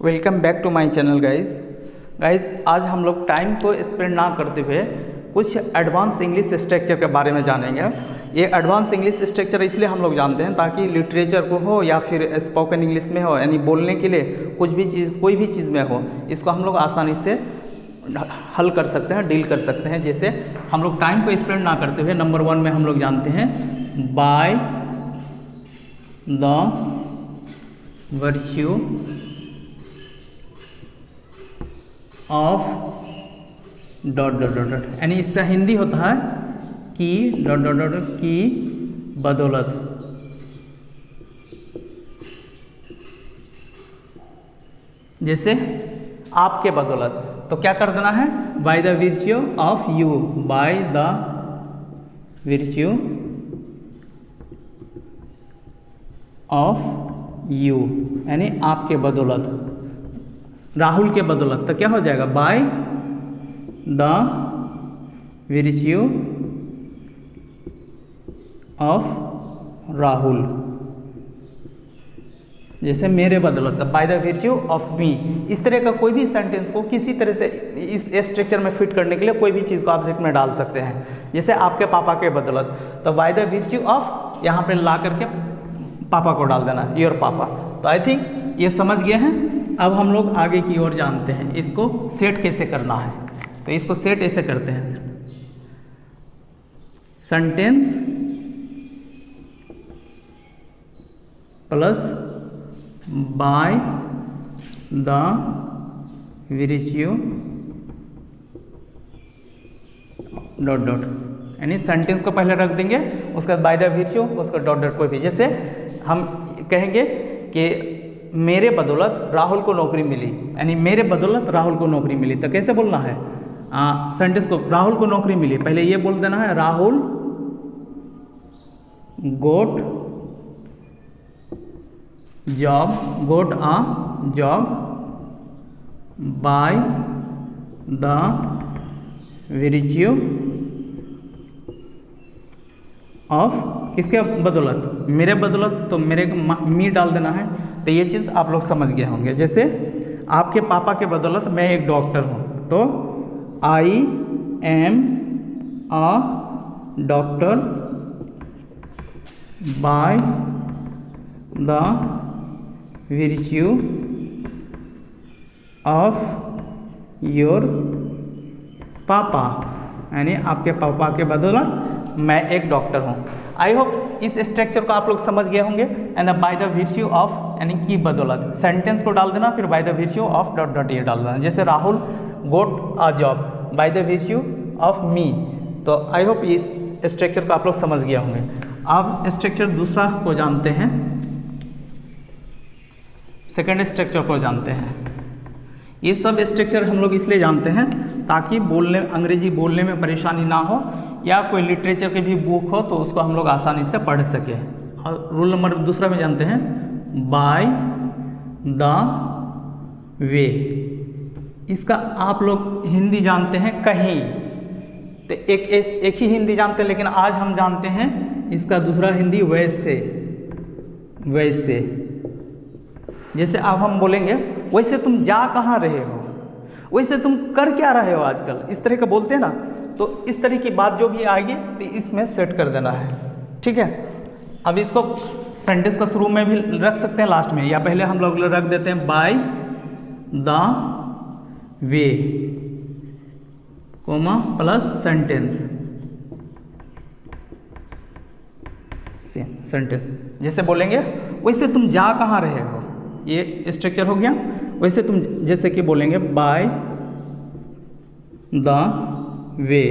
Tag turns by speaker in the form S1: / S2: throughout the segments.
S1: Welcome back to my channel guys आज हम लोग टाइम को स्पेंड ना करते हुए कुछ एडवांस इंग्लिश स्ट्रक्चर के बारे में जानेंगे। ये एडवांस इंग्लिश स्ट्रक्चर इसलिए हम लोग जानते हैं ताकि लिटरेचर को हो या फिर स्पोकन इंग्लिश में हो, यानी बोलने के लिए कोई भी चीज़ में हो, इसको हम लोग आसानी से हल कर सकते हैं, डील कर सकते हैं। जैसे हम लोग टाइम को स्पेंड ना करते हुए नंबर 1 में हम लोग जानते हैं by the virtue of dot dot dot dot, यानी इसका हिंदी होता है कि डॉट डॉट डॉट की बदौलत। जैसे आपके बदौलत, तो क्या कर देना है, by the virtue of you, by the virtue of you, यानी आपके बदौलत, राहुल के बदौलत। तो क्या हो जाएगा, bye the virtue of Rahul. जैसे मेरे बदौलत, बाय द विर्च्यू ऑफ मी। इस तरह का कोई भी सेंटेंस को किसी तरह से इस स्ट्रक्चर में फिट करने के लिए कोई भी चीज़ को ऑब्जेक्ट में डाल सकते हैं। जैसे आपके पापा के बदौलत, तो बाय द विर्च्यू ऑफ, यहाँ पे ला करके पापा को डाल देना, योर पापा। तो आई थिंक ये समझ गए हैं। अब हम लोग आगे की ओर जानते हैं इसको सेट कैसे करना है। तो इसको सेट ऐसे करते हैं, sentence plus by the virtue dot dot, यानी सेंटेंस को पहले रख देंगे, उसके बाद बाय द विर्च्यू, उसका डॉट डॉट कोई भी। जैसे हम कहेंगे कि मेरे बदौलत राहुल को नौकरी मिली, यानी मेरे बदौलत राहुल को नौकरी मिली। तो कैसे बोलना है सेंटेंस को, राहुल को नौकरी मिली, पहले ये बोल देना है Rahul got job, got a job by the virtue of, किसके बदौलत, मेरे बदौलत, तो मेरे मी डाल देना है। तो ये चीज़ आप लोग समझ गए होंगे। जैसे आपके पापा के बदौलत मैं एक डॉक्टर हूँ, तो I am a doctor by the virtue of your papa, यानी आपके पापा के बदौलत मैं एक डॉक्टर हूँ। आई होप इस स्ट्रक्चर को आप लोग समझ गए होंगे। And by the virtue of, यानी की बदौलत, सेंटेंस को डाल देना, फिर by the virtue of dot dot ये डाल देना। जैसे Rahul got a job by the virtue of me. तो आई होप इस स्ट्रक्चर को आप लोग समझ गए होंगे। अब स्ट्रक्चर दूसरा को जानते हैं, सेकेंड स्ट्रक्चर को जानते हैं। ये सब स्ट्रक्चर हम लोग इसलिए जानते हैं ताकि अंग्रेजी बोलने में परेशानी ना हो, या कोई लिटरेचर की भी बुक हो तो उसको हम लोग आसानी से पढ़ सके। और रूल नंबर दूसरा में जानते हैं बाय द वे। इसका आप लोग हिंदी जानते हैं कहीं, तो एक ही हिंदी जानते हैं, लेकिन आज हम जानते हैं इसका दूसरा हिंदी वैसे। वैसे जैसे अब हम बोलेंगे वैसे तुम जा कहाँ रहे हो, वैसे तुम कर क्या रहे हो आजकल, इस तरह का बोलते हैं ना। तो इस तरह की बात जो भी आएगी तो इसमें सेट कर देना है, ठीक है। अब इसको सेंटेंस का शुरू में भी रख सकते हैं, लास्ट में, या पहले हम लोग रख देते हैं by the way coma plus sentence. जैसे बोलेंगे वैसे तुम जा कहाँ रहे हो, ये स्ट्रक्चर हो गया। वैसे तुम जैसे कि बोलेंगे बाय द वे,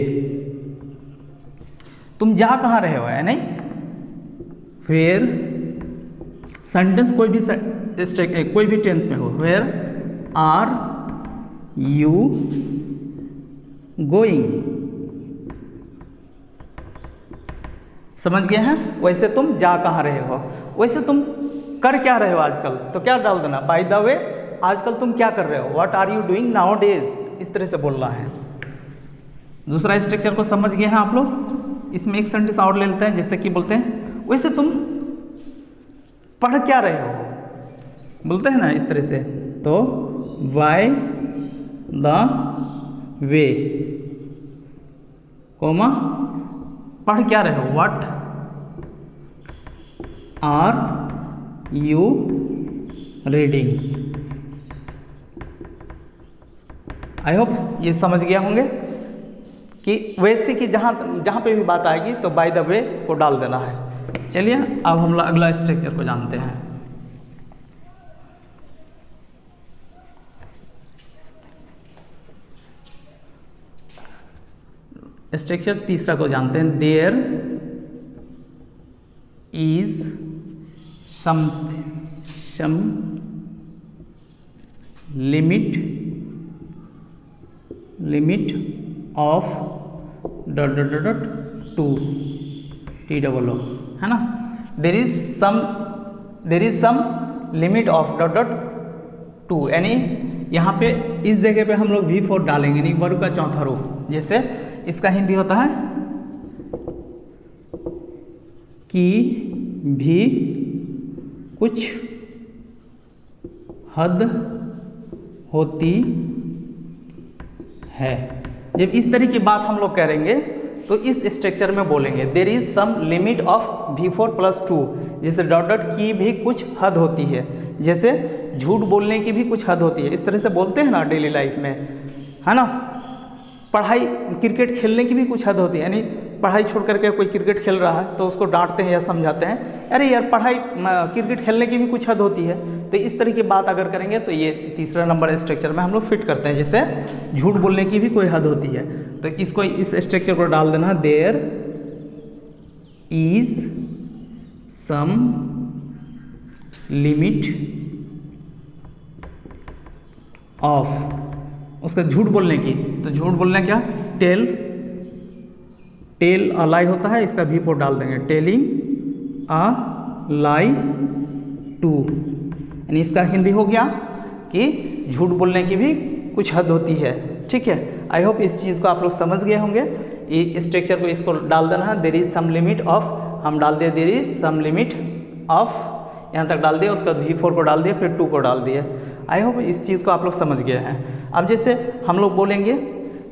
S1: तुम जा कहाँ रहे हो, है नहीं। फिर सेंटेंस कोई भी टेंस में हो, वेयर आर यू गोइंग, समझ गए हैं। वैसे तुम जा कहाँ रहे हो, वैसे तुम कर क्या रहे हो आजकल, तो क्या डाल देना, बाय द वे आजकल तुम क्या कर रहे हो, what are you doing nowadays, इस तरह से बोलना है। दूसरा स्ट्रक्चर को समझ गए हैं आप लोग। इसमें एक सेंटेंस और ले लेते हैं, जैसे कि बोलते हैं वैसे तुम पढ़ क्या रहे हो, बोलते हैं ना इस तरह से। तो बाय द वे, कोमा पढ़ क्या रहे हो, what are you reading. I hope ये समझ गया होंगे कि वैसे कि जहाँ पे भी बात आएगी तो बाय द वे को डाल देना है। चलिए अब हम लोग अगला स्ट्रक्चर को जानते हैं। स्ट्रक्चर तीसरा को जानते हैं। There is some limit of too TOO है ना। There is some limit of too, यानी यहाँ पे इस जगह पे हम लोग V4 डालेंगे, यानी वर्ग का चौथा रूप। जैसे इसका हिंदी होता है कि भी कुछ हद होती है। जब इस तरह की बात हम लोग करेंगे तो इस स्ट्रक्चर में बोलेंगे there is some limit of V4+2, जैसे डॉट डॉट की भी कुछ हद होती है, जैसे झूठ बोलने की भी कुछ हद होती है। इस तरह से बोलते हैं ना डेली लाइफ में, है ना। पढ़ाई क्रिकेट खेलने की भी कुछ हद होती है, यानी पढ़ाई छोड़ करके कोई क्रिकेट खेल रहा है तो उसको डांटते हैं या समझाते हैं, अरे यार पढ़ाई क्रिकेट खेलने की भी कुछ हद होती है। तो इस तरह की बात अगर करेंगे तो ये तीसरा नंबर स्ट्रक्चर में हम लोग फिट करते हैं, जैसे झूठ बोलने की भी कोई हद होती है। तो इसको इस स्ट्रक्चर को डाल देना, there is some limit of, उसका झूठ बोलने की, तो झूठ बोलना क्या, टेल अ लाई होता है, इसका V4 डाल देंगे, टेलिंग अ लाई टू, यानी इसका हिंदी हो गया कि झूठ बोलने की भी कुछ हद होती है। ठीक है, आई होप इस चीज़ को आप लोग समझ गए होंगे। इस स्ट्रक्चर को इसको डाल देना है, there is some limit of, हम डाल दिए there is some limit of, यहाँ तक डाल दिया, उसका V4 को डाल दिया, फिर 2 को डाल दिया। आई होप इस चीज़ को आप लोग समझ गए हैं। अब जैसे हम लोग बोलेंगे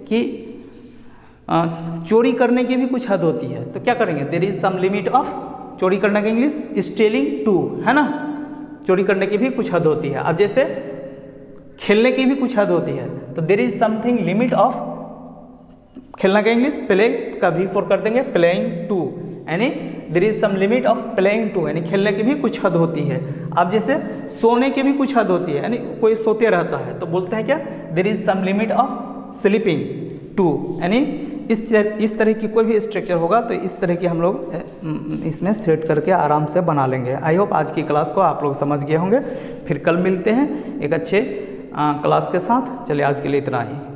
S1: कि चोरी करने की भी कुछ हद होती है, तो क्या करेंगे, there is some limit of, चोरी करने का इंग्लिश स्टेलिंग टू, है ना। चोरी करने की भी कुछ हद होती है। अब जैसे खेलने की भी कुछ हद होती है, तो there is something limit of, खेलना का इंग्लिश प्ले का V4 कर देंगे, प्लेइंग टू, यानी there is some limit of playing too, यानी खेलने की भी कुछ हद होती है। अब जैसे सोने की भी कुछ हद होती है, यानी कोई सोते रहता है तो बोलते हैं क्या, there is some limit of sleeping too, यानी इस तरह की कोई भी स्ट्रक्चर होगा तो इस तरह की हम लोग इसमें सेट करके आराम से बना लेंगे। आई होप आज की क्लास को आप लोग समझ गए होंगे। फिर कल मिलते हैं एक अच्छे क्लास के साथ। चलिए आज के लिए इतना ही।